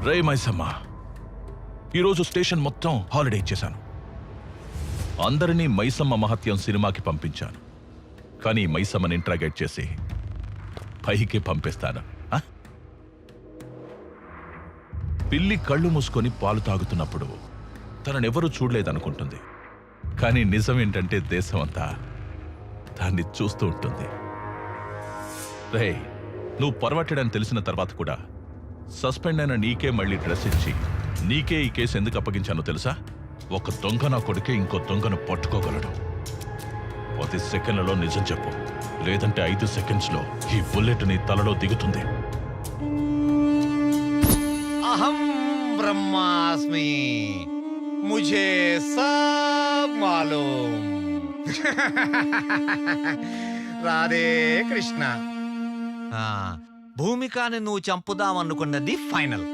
రే మైసమ్మ, ఈరోజు స్టేషన్ మొత్తం హాలిడే ఇచ్చేశాను. అందరినీ మైసమ్మ మహత్యం సినిమాకి పంపించాను. కానీ మైసమ్మని ఇంట్రాగేట్ చేసి పైకి పంపిస్తాను. పిల్లి కళ్ళు మూసుకొని పాలు తాగుతున్నప్పుడు తననెవరూ చూడలేదనుకుంటుంది. కానీ నిజం ఏంటంటే దేశమంతా దాన్ని చూస్తూ ఉంటుంది. రే, నువ్వు పర్వట్టడని తెలిసిన తర్వాత కూడా సస్పెండ్ అయిన నీకే మళ్ళీ డ్రెస్ ఇచ్చి నీకే ఈ కేసు ఎందుకు అప్పగించానో తెలుసా? ఒక దొంగ నా కొడుకే ఇంకో దొంగను పట్టుకోగలడు. 10 సెకండ్లలో నిజం చెప్పు, లేదంటే 5 సెకండ్స్లో ఈ బుల్లెట్ నీ తలలో దిగుతుంది. అహం బ్రహ్మాస్మి, ముఝే సబ్ మాలూమ్. రాధే కృష్ణ. భూమికాని నువ్వు చంపుదామనుకున్నది ఫైనల్,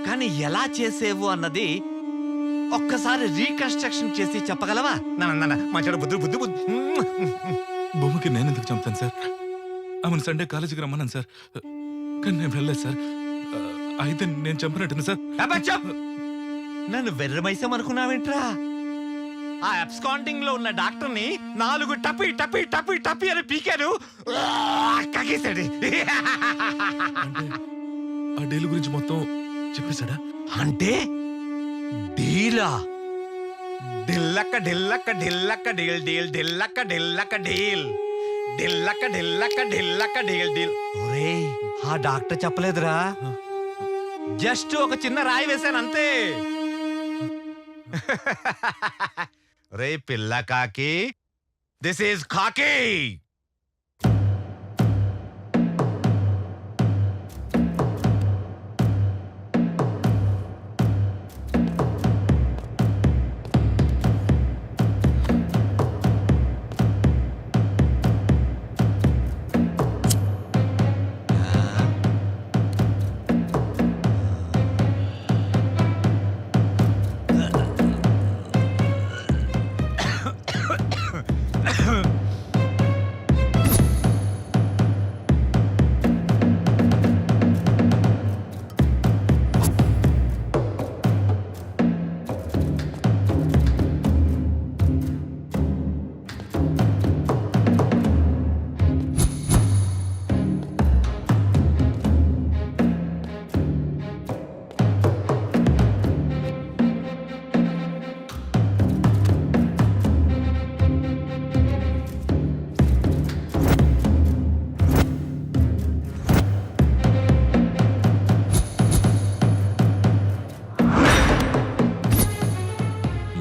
కానీ ఎలా చేసేవు అన్నది ఒక్కసారి రీకన్స్ట్రక్షన్ చేసి చెప్పగలవా? మంచి బుద్ధి బుద్ధి బుద్ధి. భూమికి నేను ఎందుకు చంపుతాను సార్? ఆమెను సండే కాలేజీకి రమ్మన్నాను సార్, కానీ నేను వెళ్ళలేదు సార్. అయితే నేను చంపినట్టు సార్. నన్ను వెర్రమైసం అనుకున్నావేంట్రా? ఆ అబ్స్కాండింగ్ లో ఉన్న డాక్టర్ని 4 టపి టపి టపి టపి అని పీకారు, కగేశాడు. ఆ డీల్ గురించి మొత్తం చెప్పేశాడా? అంటే డీలా? ఢిల్లక్క ఢిల్లక్క ఢిల్లక్క డీల్ డీల్ ఢిల్లక్క ఢిల్లక్క డీల్ ఢిల్లక్క ఢిల్లక్క ఢిల్లక్క డీల్ డీల్. ఒరేయ్, ఆ డాక్టర్ చెప్పలేదురా, జస్ట్ ఒక చిన్న రాయి వేశాను అంతే. రే పిల్ల కాకి, దిస్ ఈజ్ కాకి.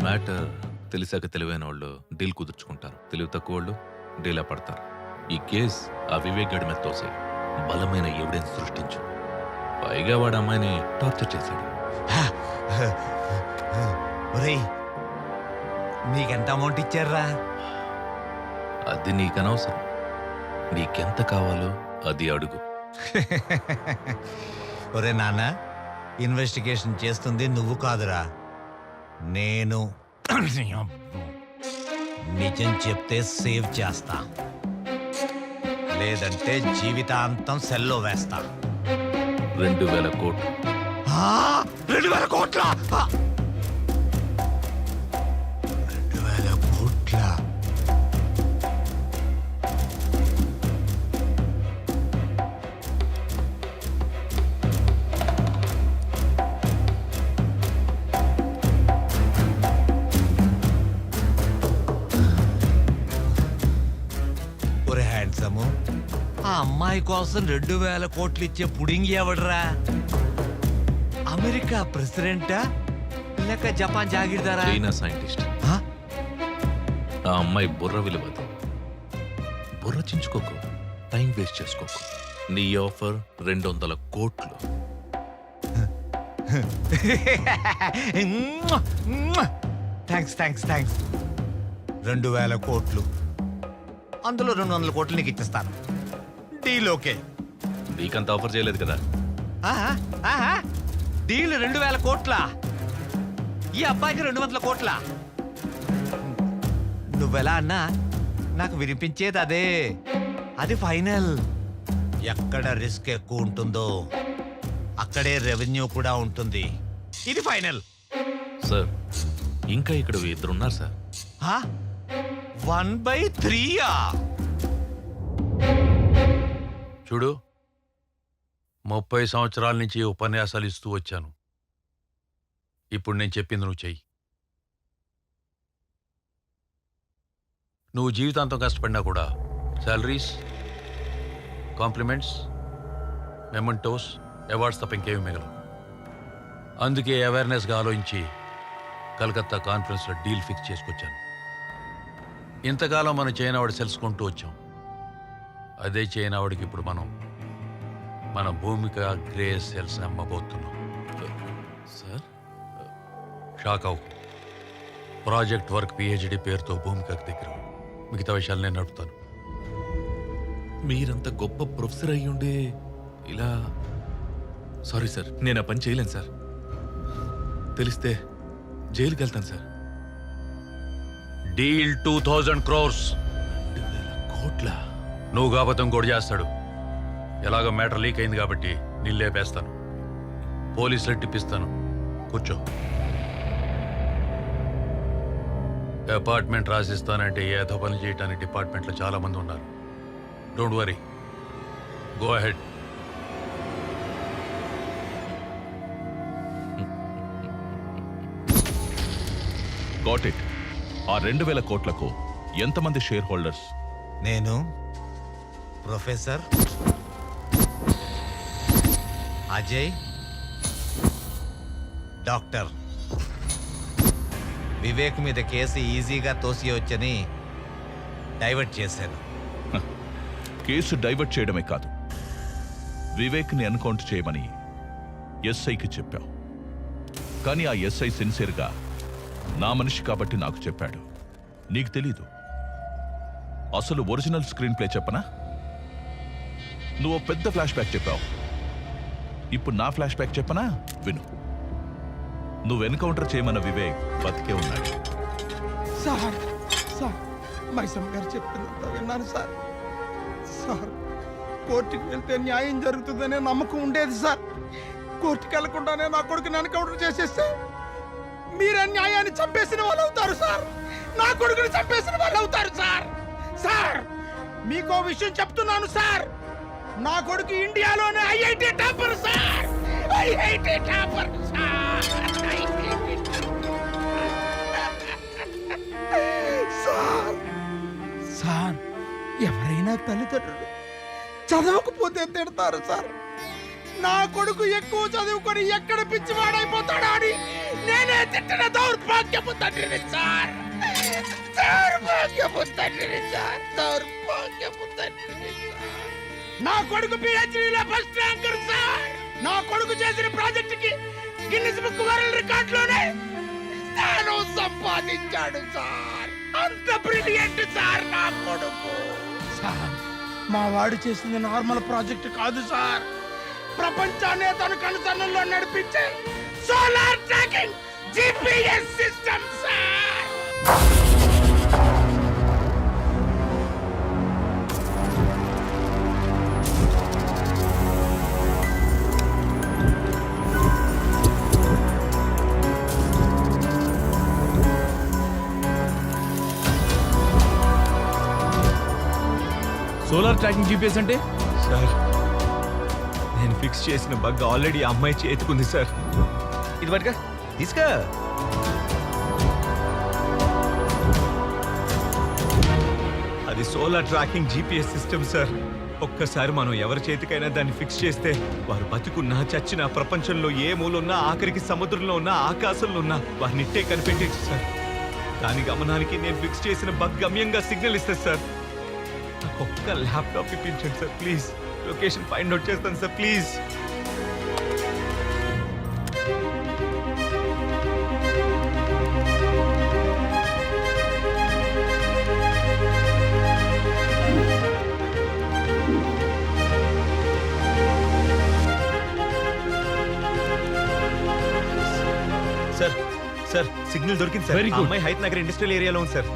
మ్యాటర్ తెలిసాక తెలివైన వాళ్ళు డీల్ కుదుర్చుకుంటారు, తెలివి తక్కువ వాళ్ళు డీలా పడతారు. ఈ కేస్ ఆ వివేక్ గడి మీద తోసే బలమైన ఎవిడెన్స్ సృష్టించు. పైగా వాడు అమ్మాయిని టార్చర్ చేశాడు. ఒరేయ్, నీకెంత అమౌంట్ ఇచ్చారా? అది నీకనవసరం. నీకెంత కావాలో అది అడుగు. ఒరే నాన్న, ఇన్వెస్టిగేషన్ చేస్తుంది నువ్వు కాదురా, నేను. నిజం చెప్తే సేవ్ చేస్తా, లేదంటే జీవితాంతం సెల్లో వేస్తా. 2000 కోట్లు. 2000 కోట్ల? 2000 కోట్ల? ఆ అమ్మాయి కోసం 2000 కోట్లు ఇచ్చే పుడింగి ఎవడరా? అమెరికా ప్రెసిడెంటా లేక జపాన్ జాగీర్దారా? China scientist. ఆ అమ్మాయి బుర్ర విలువదు. బుర్ర చించుకోకు, టైం వేస్ట్ చేసుకోకు. నీ ఆఫర్ 200 కోట్లు. Thanks thanks thanks. 2000 కోట్లు, అందులో 200 కోట్లు నీకు ఇచ్చేస్తాను. Deal okay. నీకంత ఆఫర్ చేయలేదు కదా. డీల్ 2000 కోట్ల, ఈ అబ్బాయికి 200 కోట్ల. నువ్వెలా అన్నా నాకు వినిపించేది అదే. అది ఫైనల్. ఎక్కడ రిస్క్ ఎక్కువ ఉంటుందో అక్కడే రెవెన్యూ కూడా ఉంటుంది. ఇది ఫైనల్. సార్ ఇంకా ఇక్కడ ఇద్దరున్నారు సార్. 1/3 చూడు, 30 సంవత్సరాల నుంచి ఉపన్యాసాలు ఇస్తూ వచ్చాను. ఇప్పుడు నేను చెప్పింది నువ్వు చెయ్యి. నువ్వు జీవితాంతం కష్టపడినా కూడా శాలరీస్, కాంప్లిమెంట్స్, మెమెంటోస్, అవార్డ్స్ తప్ప ఇంకేమీ మిగలవు. అందుకే అవేర్నెస్గా ఆలోచించి కలకత్తా కాన్ఫరెన్స్లో డీల్ ఫిక్స్ చేసుకొచ్చాను. ఇంతకాలం మనం చైనావాడు తెలుసుకుంటూ వచ్చాం. అదే చైనావాడికి ఇప్పుడు మన భూమిక గ్రే సెల్స్ అమ్మబోతున్నాం. సార్ షాక్ అవు. ప్రాజెక్ట్ వర్క్ పిహెచ్డి పేరుతో భూమికకు దగ్గర. మిగతా విషయాలు నేను నడుపుతాను. మీరంత గొప్ప ప్రొఫెసర్ అయ్యుండే ఇలా... సారీ సార్, నేను ఆ పని చేయలేను సార్. తెలిస్తే జైలుకి వెళ్తాను సార్. Deal 2000 crores. 2,000 కోట్ల? నువ్వు కాకపోతే ఇంకోటి చేస్తాడు. ఎలాగో మ్యాటర్ లీక్ అయింది కాబట్టి నేను లేపేస్తాను. పోలీసులు టిప్పిస్తాను. కూర్చో. అపార్ట్మెంట్ రాసిస్తానంటే ఏదో పని చేయడానికి డిపార్ట్మెంట్లో చాలా మంది ఉన్నారు. Don't worry, go ahead. Got it. ఆ 2,000 కోట్లకు ఎంతమంది షేర్ హోల్డర్స్? నేను, ప్రొఫెసర్ అజయ్, డాక్టర్. వివేక్ మీద కేసు ఈజీగా తోసియవచ్చని డైవర్ట్ చేశాను. కేసు డైవర్ట్ చేయడమే కాదు, వివేక్ని ఎన్కౌంటర్ చేయమని ఎస్ఐకి చెప్పావు. కానీ ఆ ఎస్ఐ సిన్సియర్గా నా మనిషి కాబట్టి నాకు చెప్పాడు. నీకు తెలీదు. అసలు ఒరిజినల్ స్క్రీన్ ప్లే చెప్పనా? నువ్వు పెద్ద ఫ్లాష్ బ్యాక్ చెప్పావు. ఇప్పుడు నా ఫ్లాష్ బ్యాక్ చెప్పనా? విను. నువ్వు ఎన్కౌంటర్ చేయమన్న వివేక్ బతికే ఉన్నాడు. సార్ సార్ మైసమ్మ గారు చెప్తున్నంత విన్నాను సార్. సార్ కోర్టుకి వెళ్తే న్యాయం జరుగుతుందనే నమ్మకం ఉండేది సార్. కోర్టుకి వెళ్లకుండానే నా కొడుకుని ఎన్కౌంటర్ చేసేస్తే మీరే న్యాయాన్ని చంపేసిన వాళ్ళు అవుతారు సార్. నా కొడుకుని చంపేసిన వాళ్ళు అవుతారు సార్. సార్ మీకో విషయం చెప్తున్నాను సార్. నా కొడుకు ఇండియాలోనే IIT topper sir. IIT topper sir. Sir sir ఎవరైనా తల్లిదండ్రులు చదవకపోతే తిడతారు సార్. నా కొడుకు ఎక్కువ చదువుకొని ఎక్కడ పిచ్చివాడైపోతాడా అని నేనే తిట్టిన దౌర్భాగ్యపు తండ్రిని సార్. దౌర్భాగ్యపు తండ్రిని సార్. దౌర్భాగ్యపు తండ్రిని సార్. నా కొడుకు పిహెచ్డీలో ఫస్ట్ ర్యాంకర్ సార్. నా కొడుకు చేసిన ప్రాజెక్టుకి గిన్నిస్ బుక్ వరల్డ్ రికార్డులోనే స్థానం సంపాదించాడు సార్. అంత బ్రిలియంట్ సార్ నా కొడుకు. సార్ మా వాడు చేసింది నార్మల్ ప్రాజెక్ట్ కాదు సార్. ప్రపంచాన్ని తన కనుసన్నల్లో నడిపించే solar tracking GPS system sir. Solar tracking GPS అంటే? సార్ నేను ఫిక్స్ చేసిన బగ్ ఆల్రెడీ ఆ అమ్మాయి చేతుకుంది సార్. ఇది పట్టుగా తీసుకా. అది solar tracking GPS system sir. ఒక్కసారి మనం ఎవరి చేతికైనా దాన్ని ఫిక్స్ చేస్తే వారు బతుకున్నా చచ్చినా ప్రపంచంలో ఏ మూలున్నా ఆఖరికి సముద్రంలో ఉన్నా ఆకాశంలో ఉన్నా వారిని ఇట్టే కనిపెట్టేచ్చు సార్. దాని గమనానికి నేను ఫిక్స్ చేసిన బగ్ గమ్యంగా సిగ్నల్ ఇస్తుంది సార్. నాకు ఒక్క ల్యాప్టాప్ ఇప్పించండి sir please. Location find out చేస్తాను sir please. Sir sir signal దొరికింది సార్. ఆ అమ్మాయి హైత్ నగర్ ఇండస్ట్రియల్ ఏరియాలో ఉంది సార్.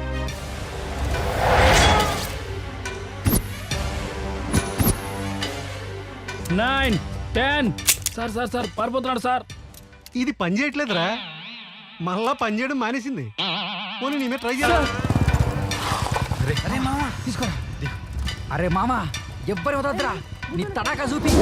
సార్ సార్ సార్ పారిపోతున్నాడు సార్. ఇది పని చేయట్లేదురా, మళ్ళా పని చేయడం మానేసింది. పోనీ నేనే ట్రై చేయాలి. అరే మామ తీసుకోరా. అరే మామ ఎవ్వరు వదద్దురా, నీ తడాకా చూపి.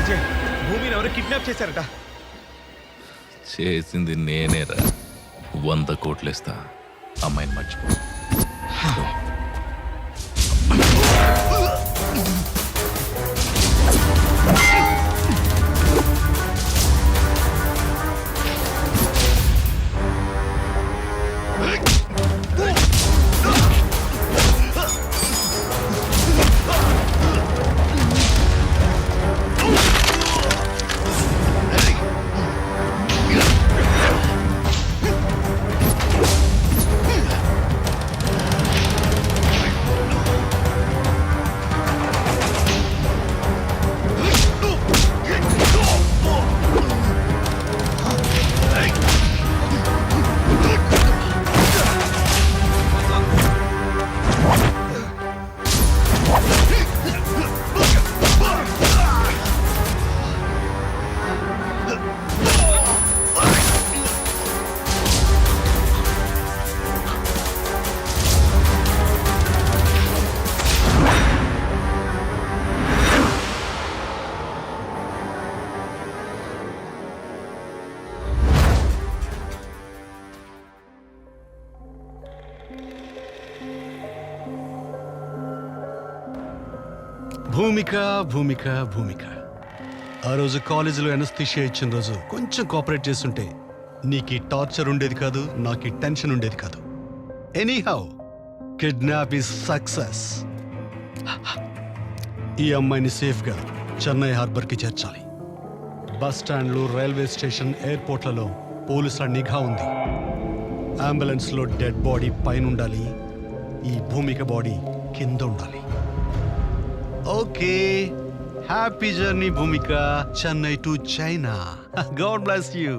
అజయ్, భూమిని ఎవరు కిడ్నాప్ చేశారట. చేసింది నేనేరా. 100 కోట్లేస్తా, అమ్మాయిని మర్చిపో. భూమిక భూమిక భూమిక, ఆ రోజు కాలేజీలో ఎనస్థీషియా ఇచ్చిన రోజు కొంచెం కోఆపరేట్ చేస్తుంటే నీకు ఈ టార్చర్ ఉండేది కాదు, నాకు ఈ టెన్షన్ ఉండేది కాదు. Anyhow, kidnap is success. ఈ అమ్మాయిని సేఫ్గా చెన్నై హార్బర్కి చేర్చాలి. బస్ స్టాండ్లు, రైల్వే స్టేషన్, ఎయిర్పోర్ట్లలో పోలీసుల నిఘా ఉంది. అంబులెన్స్లో డెడ్ బాడీ పైన ఉండాలి, ఈ భూమిక బాడీ కింద ఉండాలి. Okay, happy journey Bhumika, Chennai to China. God bless you.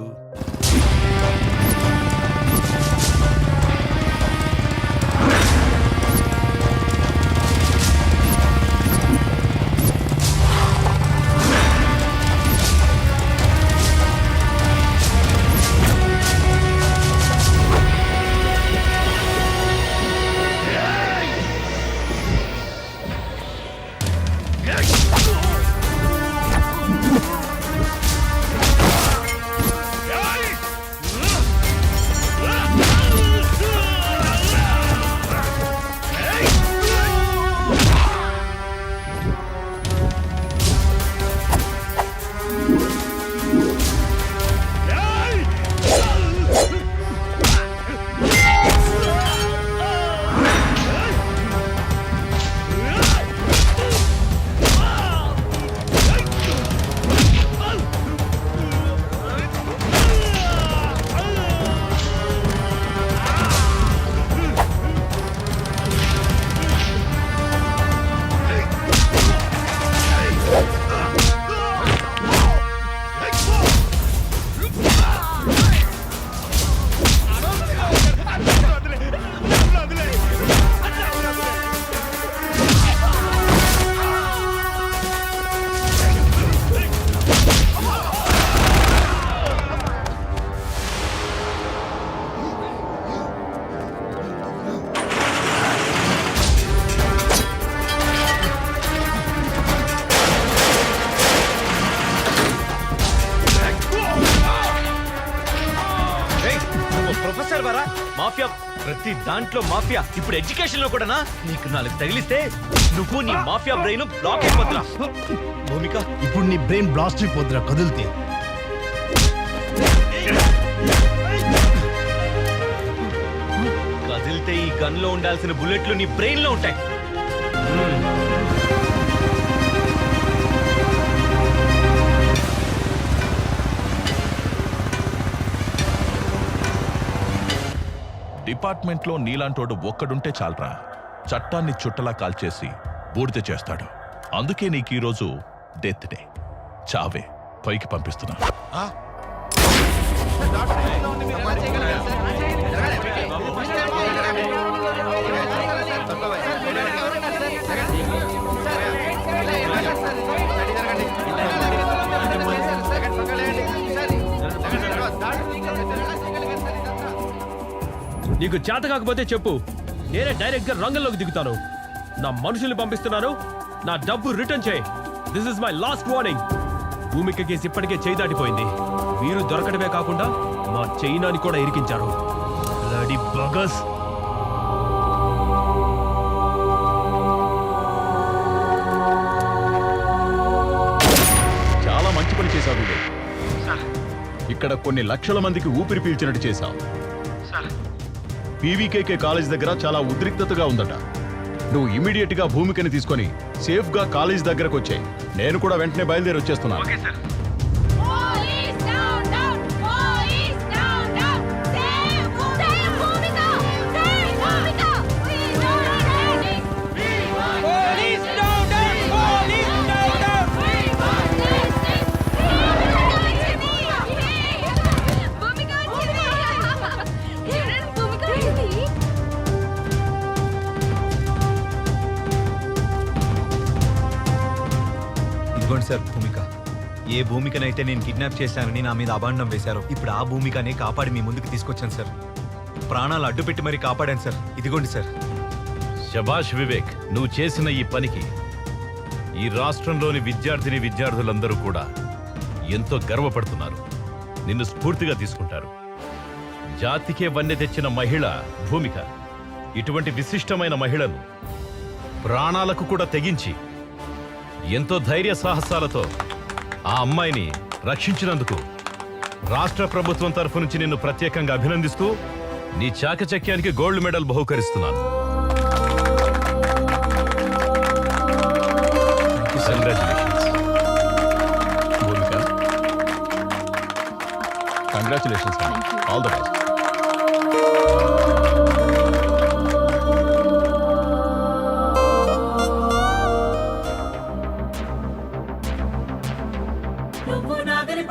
Professor Vara, mafia ప్రతి దాంట్లో మాఫియా. ఇప్పుడు ఎడ్యుకేషన్ లో కూడానా? నీకు 4 తగిలిస్తే నువ్వు నీ మాఫియా బ్రెయిన్ బ్లాక్ అయిపోతున్నా. భూమిక, ఇప్పుడు నీ బ్రెయిన్ బ్లాస్ట్ అయిపోద్దురా కదిలితే. కదిలితే ఈ గన్ లో ఉండాల్సిన బుల్లెట్లు నీ బ్రెయిన్ లో ఉంటాయి. డిపార్ట్మెంట్లో నీలాంటోడు ఒక్కడుంటే చాలరా, చట్టాన్ని చుట్టలా కాల్చేసి బూడిద చేస్తాడు. అందుకే నీకు ఈరోజు డెత్ డే. చావే పైకి పంపిస్తున్నా. నీకు చేత కాకపోతే చెప్పు, నేనే డైరెక్ట్ గా రంగంలోకి దిగుతాను. నా మనుషుల్ని పంపిస్తున్నాను, నా డబ్బు రిటర్న్ చేయి. This is my last warning. Bhumika case ఇప్పటికే చేయి దాటిపోయింది. మీరు దొరకడమే కాకుండా మా చైనాని కూడా ఇరికించారు. బ్లడీ బగస్. చాలా మంచి పని చేశావు వివేక్. ఇక్కడ కొన్ని లక్షల మందికి ఊపిరి పీల్చినట్టు చేశావు. పీవీకేకే కాలేజ్ దగ్గర చాలా ఉద్రిక్తతగా ఉందట. నువ్వు ఇమీడియట్ గా భూమికని తీసుకొని సేఫ్ గా కాలేజ్ దగ్గరకు వచ్చాయి. నేను కూడా వెంటనే బయలుదేరి వచ్చేస్తున్నాను. Police down, down! Police down, down! Save Bhumika! Save Bhumika! Save Bhumika! Police down, down! Police down, down! Police down, down! Bhumika వచ్చింది! చూడండి, Bhumika వచ్చింది! ఇదిగోండి సార్ భూమిక. ఏ భూమికనైతే నేను కిడ్నాప్ చేశానని నా మీద అభాండం వేశారో ఇప్పుడు ఆ భూమికనే కాపాడి మీ ముందుకు తీసుకొచ్చాను సార్. ప్రాణాలు అడ్డుపెట్టి మరీ కాపాడాను సార్. ఇదిగోండి సార్. శభాష్ వివేక్, నువ్వు చేసిన ఈ పనికి ఈ రాష్ట్రంలోని విద్యార్థులందరూ కూడా ఎంతో గర్వపడుతున్నారు. నిన్ను స్ఫూర్తిగా తీసుకుంటారు. జాతికే వన్నె తెచ్చిన మహిళ భూమిక. ఇటువంటి విశిష్టమైన మహిళను ప్రాణాలకు కూడా తెగించి ఎంతో ధైర్య సాహసాలతో ఆ అమ్మాయిని రక్షించినందుకు రాష్ట్ర ప్రభుత్వం తరఫు నుంచి నిన్ను ప్రత్యేకంగా అభినందిస్తూ నీ చాకచక్యానికి గోల్డ్ మెడల్ బహుకరిస్తున్నాను. కంగ్రాచులేషన్స్. All the best.